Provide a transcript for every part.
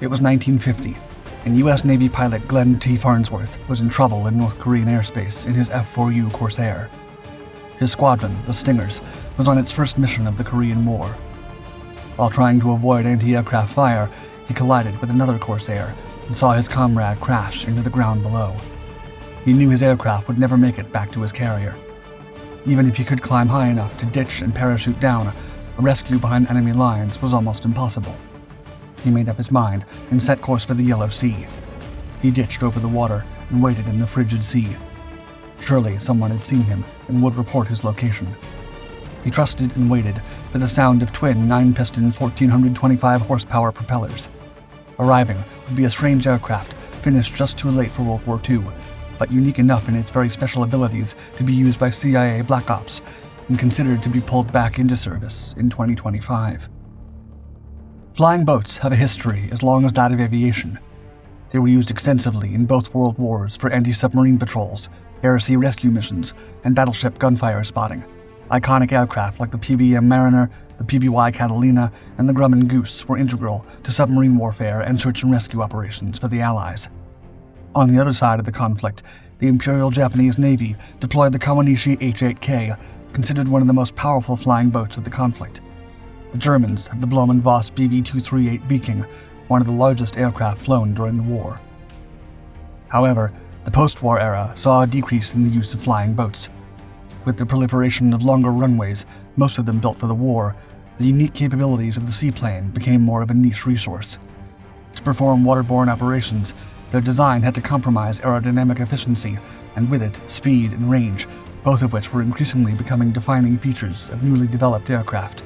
It was 1950, and U.S. Navy pilot Glenn T. Farnsworth was in trouble in North Korean airspace in his F4-U Corsair. His squadron, the Stingers, was on its first mission of the Korean War. While trying to avoid anti-aircraft fire, he collided with another Corsair and saw his comrade crash into the ground below. He knew his aircraft would never make it back to his carrier. Even if he could climb high enough to ditch and parachute down, a rescue behind enemy lines was almost impossible. He made up his mind and set course for the Yellow Sea. He ditched over the water and waited in the frigid sea. Surely someone had seen him and would report his location. He trusted and waited for the sound of twin 9-piston 1,425 horsepower propellers. Arriving would be a strange aircraft finished just too late for World War II, but unique enough in its very special abilities to be used by CIA Black Ops and considered to be pulled back into service in 2025. Flying boats have a history as long as that of aviation. They were used extensively in both world wars for anti-submarine patrols, air-sea rescue missions, and battleship gunfire spotting. Iconic aircraft like the PBM Mariner, the PBY Catalina, and the Grumman Goose were integral to submarine warfare and search and rescue operations for the Allies. On the other side of the conflict, the Imperial Japanese Navy deployed the Kawanishi H-8K, considered one of the most powerful flying boats of the conflict. The Germans had the Blohm & Voss BV-238 Viking, one of the largest aircraft flown during the war. However, the post-war era saw a decrease in the use of flying boats. With the proliferation of longer runways, most of them built for the war, the unique capabilities of the seaplane became more of a niche resource. To perform waterborne operations, their design had to compromise aerodynamic efficiency, and with it, speed and range, both of which were increasingly becoming defining features of newly developed aircraft.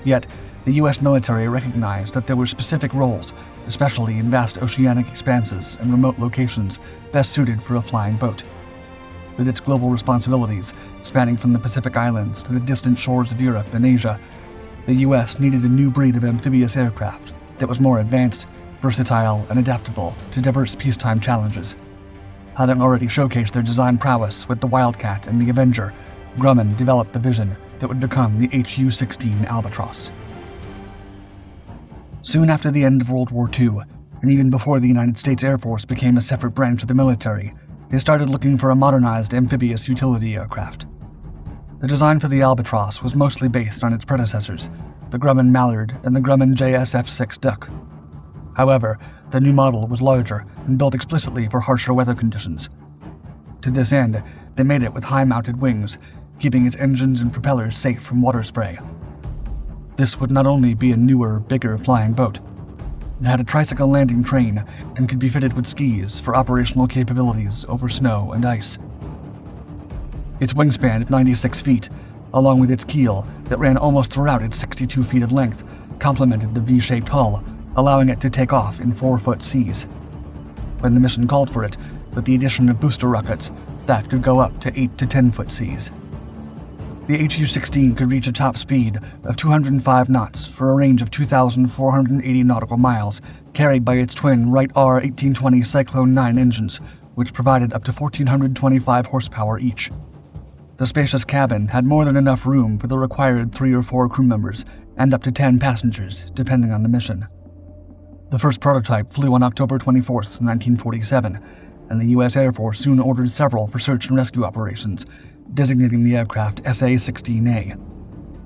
Yet, the U.S. military recognized that there were specific roles, especially in vast oceanic expanses and remote locations, best suited for a flying boat. With its global responsibilities, spanning from the Pacific Islands to the distant shores of Europe and Asia, the U.S. needed a new breed of amphibious aircraft that was more advanced, versatile, and adaptable to diverse peacetime challenges. Having already showcased their design prowess with the Wildcat and the Avenger, Grumman developed the vision that would become the HU-16 Albatross. Soon after the end of World War II, and even before the United States Air Force became a separate branch of the military, they started looking for a modernized amphibious utility aircraft. The design for the Albatross was mostly based on its predecessors, the Grumman Mallard and the Grumman JSF-6 Duck. However, the new model was larger and built explicitly for harsher weather conditions. To this end, they made it with high-mounted wings, keeping its engines and propellers safe from water spray. This would not only be a newer, bigger flying boat, it had a tricycle landing train and could be fitted with skis for operational capabilities over snow and ice. Its wingspan of 96 feet, along with its keel that ran almost throughout its 62 feet of length, complemented the V-shaped hull, allowing it to take off in 4-foot seas. When the mission called for it, with the addition of booster rockets, that could go up to 8 to 10-foot seas. The HU-16 could reach a top speed of 205 knots for a range of 2,480 nautical miles, carried by its twin Wright R-1820 Cyclone 9 engines, which provided up to 1,425 horsepower each. The spacious cabin had more than enough room for the required 3 or 4 crew members and up to 10 passengers, depending on the mission. The first prototype flew on October 24, 1947, and the U.S. Air Force soon ordered several for search and rescue operations, designating the aircraft SA-16A.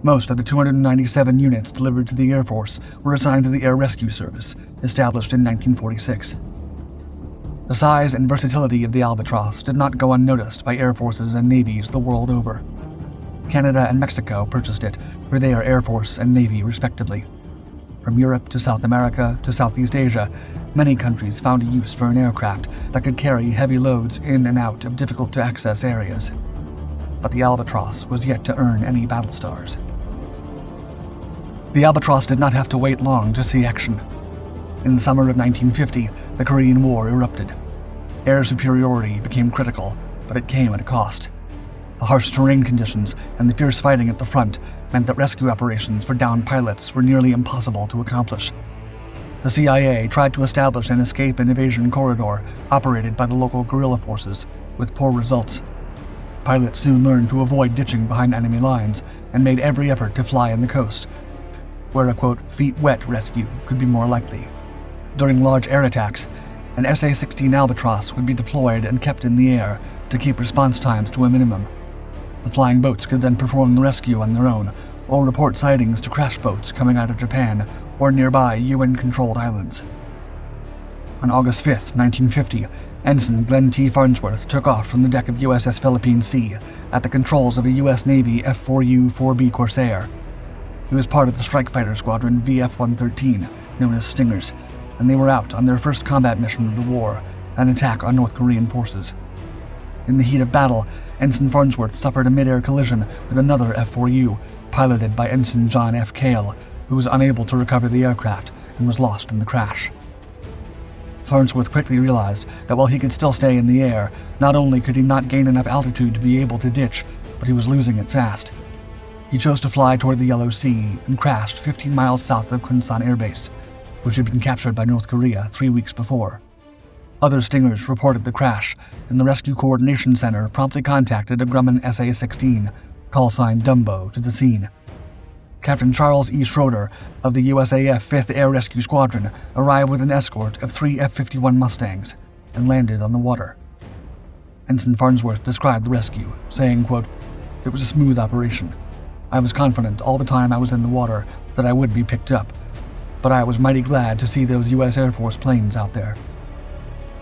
Most of the 297 units delivered to the Air Force were assigned to the Air Rescue Service, established in 1946. The size and versatility of the Albatross did not go unnoticed by Air Forces and Navies the world over. Canada and Mexico purchased it for their Air Force and Navy, respectively. From Europe to South America to Southeast Asia, many countries found a use for an aircraft that could carry heavy loads in and out of difficult-to-access areas. But the Albatross was yet to earn any battle stars. The Albatross did not have to wait long to see action. In the summer of 1950, the Korean War erupted. Air superiority became critical, but it came at a cost. The harsh terrain conditions and the fierce fighting at the front meant that rescue operations for downed pilots were nearly impossible to accomplish. The CIA tried to establish an escape and evasion corridor operated by the local guerrilla forces, with poor results. Pilots soon learned to avoid ditching behind enemy lines and made every effort to fly in the coast, where a, quote, feet wet rescue could be more likely. During large air attacks, an SA-16 Albatross would be deployed and kept in the air to keep response times to a minimum. The flying boats could then perform the rescue on their own, or report sightings to crash boats coming out of Japan or nearby UN-controlled islands. On August 5, 1950, Ensign Glenn T. Farnsworth took off from the deck of USS Philippine Sea at the controls of a U.S. Navy F4-U 4B Corsair. He was part of the strike fighter squadron VF-113, known as Stingers, and they were out on their first combat mission of the war, an attack on North Korean forces. In the heat of battle, Ensign Farnsworth suffered a mid-air collision with another F4U, piloted by Ensign John F. Cale, who was unable to recover the aircraft and was lost in the crash. Farnsworth quickly realized that while he could still stay in the air, not only could he not gain enough altitude to be able to ditch, but he was losing it fast. He chose to fly toward the Yellow Sea and crashed 15 miles south of Kunsan Air Base, which had been captured by North Korea 3 weeks before. Other Stingers reported the crash, and the Rescue Coordination Center promptly contacted a Grumman SA-16, call sign Dumbo, to the scene. Captain Charles E. Schroeder of the USAF 5th Air Rescue Squadron arrived with an escort of 3 F-51 Mustangs and landed on the water. Ensign Farnsworth described the rescue, saying, quote, "It was a smooth operation. I was confident all the time I was in the water that I would be picked up, but I was mighty glad to see those U.S. Air Force planes out there."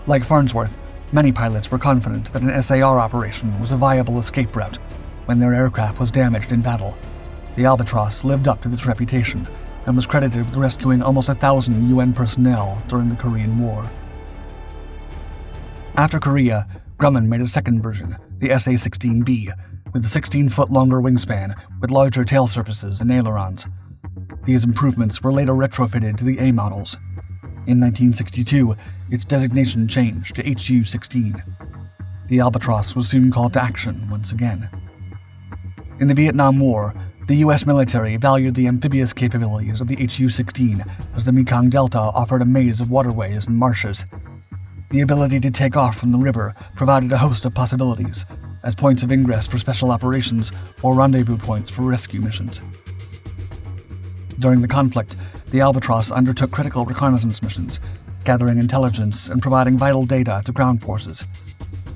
Like Farnsworth, many pilots were confident that an SAR operation was a viable escape route when their aircraft was damaged in battle. The Albatross lived up to this reputation and was credited with rescuing almost 1,000 UN personnel during the Korean War. After Korea, Grumman made a second version, the SA-16B, with a 16-foot longer wingspan with larger tail surfaces and ailerons. These improvements were later retrofitted to the A models. In 1962, its designation changed to HU-16. The Albatross was soon called to action once again. In the Vietnam War, the U.S. military valued the amphibious capabilities of the HU-16 as the Mekong Delta offered a maze of waterways and marshes. The ability to take off from the river provided a host of possibilities, as points of ingress for special operations or rendezvous points for rescue missions. During the conflict, the Albatross undertook critical reconnaissance missions, gathering intelligence and providing vital data to ground forces.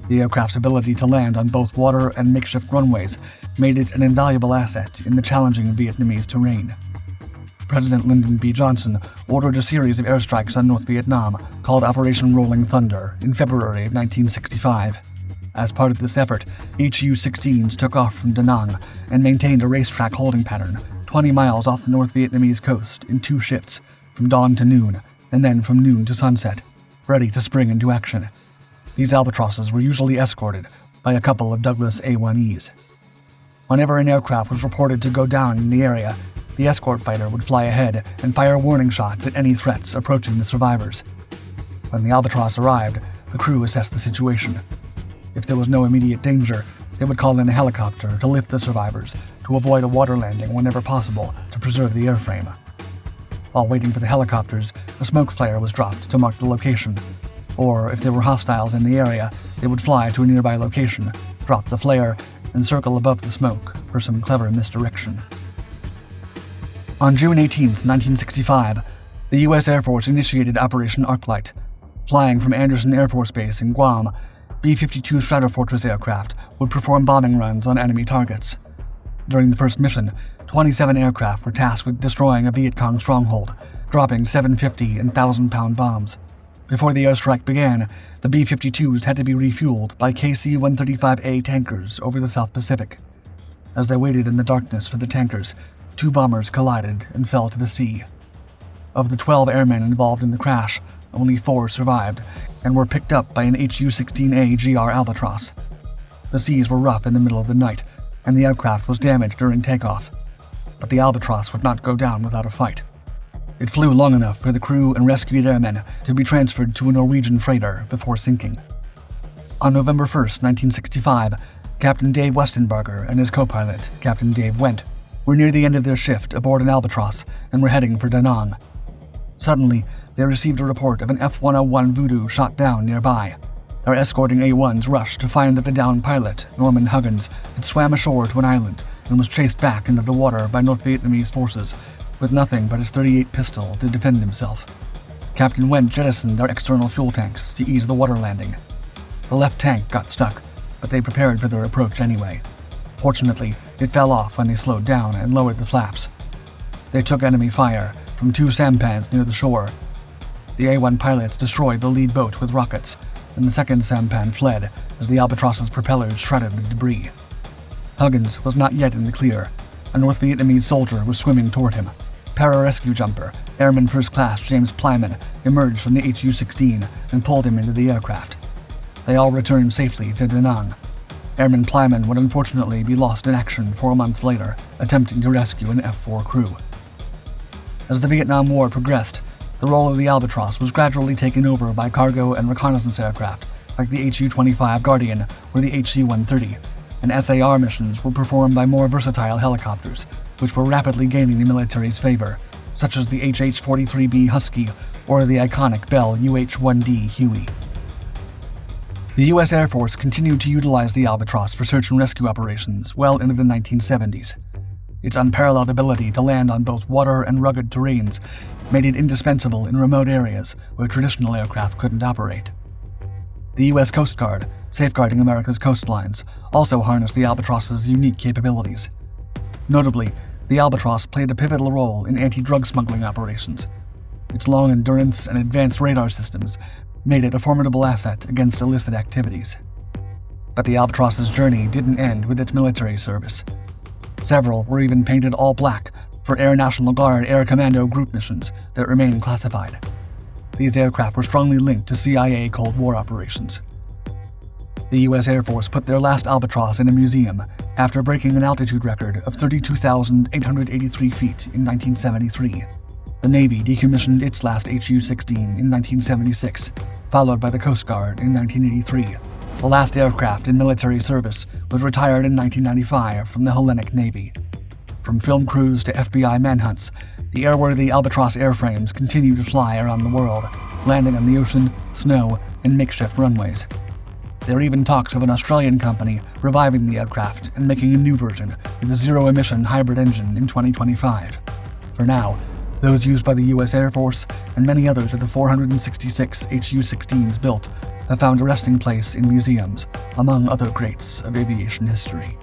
The aircraft's ability to land on both water and makeshift runways made it an invaluable asset in the challenging Vietnamese terrain. President Lyndon B. Johnson ordered a series of airstrikes on North Vietnam called Operation Rolling Thunder in February of 1965. As part of this effort, HU-16s took off from Da Nang and maintained a racetrack holding pattern 20 miles off the North Vietnamese coast in 2 shifts, from dawn to noon, and then from noon to sunset, ready to spring into action. These Albatrosses were usually escorted by a couple of Douglas A-1Es. Whenever an aircraft was reported to go down in the area, the escort fighter would fly ahead and fire warning shots at any threats approaching the survivors. When the Albatross arrived, the crew assessed the situation. If there was no immediate danger, they would call in a helicopter to lift the survivors to avoid a water landing whenever possible to preserve the airframe. While waiting for the helicopters, a smoke flare was dropped to mark the location. Or, if there were hostiles in the area, they would fly to a nearby location, drop the flare, and circle above the smoke for some clever misdirection. On June 18, 1965, the U.S. Air Force initiated Operation Arclight. Flying from Andersen Air Force Base in Guam, B-52 Stratofortress aircraft would perform bombing runs on enemy targets. During the first mission, 27 aircraft were tasked with destroying a Viet Cong stronghold, dropping 750 and 1,000-pound bombs. Before the airstrike began, the B-52s had to be refueled by KC-135A tankers over the South Pacific. As they waited in the darkness for the tankers, 2 bombers collided and fell to the sea. Of the 12 airmen involved in the crash, only 4 survived and were picked up by an HU-16A GR Albatross. The seas were rough in the middle of the night, and the aircraft was damaged during takeoff. But the Albatross would not go down without a fight. It flew long enough for the crew and rescued airmen to be transferred to a Norwegian freighter before sinking. On November 1, 1965, Captain Dave Westenbarger and his co-pilot, Captain Dave Wendt, were near the end of their shift aboard an Albatross and were heading for Da Nang. Suddenly, they received a report of an F-101 Voodoo shot down nearby. Their escorting A-1s rushed to find that the downed pilot, Norman Huggins, had swam ashore to an island and was chased back into the water by North Vietnamese forces with nothing but his .38 pistol to defend himself. Captain Wendt jettisoned their external fuel tanks to ease the water landing. The left tank got stuck, but they prepared for their approach anyway. Fortunately, it fell off when they slowed down and lowered the flaps. They took enemy fire from 2 sampans near the shore. The A-1 pilots destroyed the lead boat with rockets, and the second sampan fled as the Albatross's propellers shredded the debris. Huggins was not yet in the clear. A North Vietnamese soldier was swimming toward him. Pararescue jumper, Airman First Class James Plyman, emerged from the HU-16 and pulled him into the aircraft. They all returned safely to Da Nang. Airman Plyman would unfortunately be lost in action 4 months later, attempting to rescue an F-4 crew. As the Vietnam War progressed, the role of the Albatross was gradually taken over by cargo and reconnaissance aircraft like the HU-25 Guardian or the HC-130, and SAR missions were performed by more versatile helicopters, which were rapidly gaining the military's favor, such as the HH-43B Husky or the iconic Bell UH-1D Huey. The U.S. Air Force continued to utilize the Albatross for search and rescue operations well into the 1970s. Its unparalleled ability to land on both water and rugged terrains made it indispensable in remote areas where traditional aircraft couldn't operate. The U.S. Coast Guard, safeguarding America's coastlines, also harnessed the Albatross's unique capabilities. Notably, the Albatross played a pivotal role in anti-drug smuggling operations. Its long endurance and advanced radar systems made it a formidable asset against illicit activities. But the Albatross's journey didn't end with its military service. Several were even painted all black for Air National Guard Air Commando group missions that remain classified. These aircraft were strongly linked to CIA Cold War operations. The U.S. Air Force put their last Albatross in a museum after breaking an altitude record of 32,883 feet in 1973. The Navy decommissioned its last HU-16 in 1976, followed by the Coast Guard in 1983. The last aircraft in military service was retired in 1995 from the Hellenic Navy. From film crews to FBI manhunts, the airworthy Albatross airframes continue to fly around the world, landing on the ocean, snow, and makeshift runways. There are even talks of an Australian company reviving the aircraft and making a new version with a zero-emission hybrid engine in 2025. For now, those used by the U.S. Air Force and many others of the 466 HU-16s built have found a resting place in museums, among other greats of aviation history.